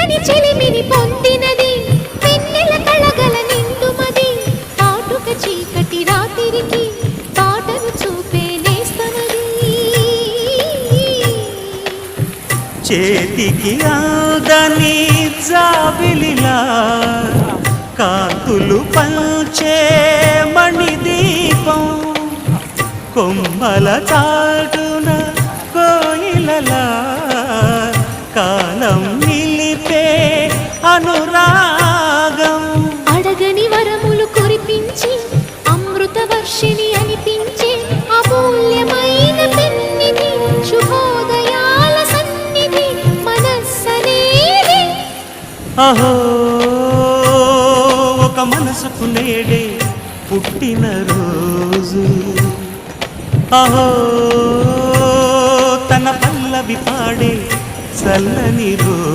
వెచ్చని చెలిమిని పొందినది వెన్నెల కళగల నిండుమది కాటుక చీకటి రాత్రికి బాటను చూపే నేస్తమది చేతికి ఆదని జాబిలిలా కాంతులు పంచే మణిదీపం కొమ్మల చాటున కోయిలలా కాలం నిలిపే అనురాగం అడగని వరములు కురిపించి అమృత వర్షిణి అనిపించే అమూల్యమైన పెన్నిధి శుభోదయాల సన్నిధి మనస్సనేది అహో ఒక మనసుకు నేడే పుట్టిన రోజు అహో తన పల్లవి పాడే చల్లని రోజు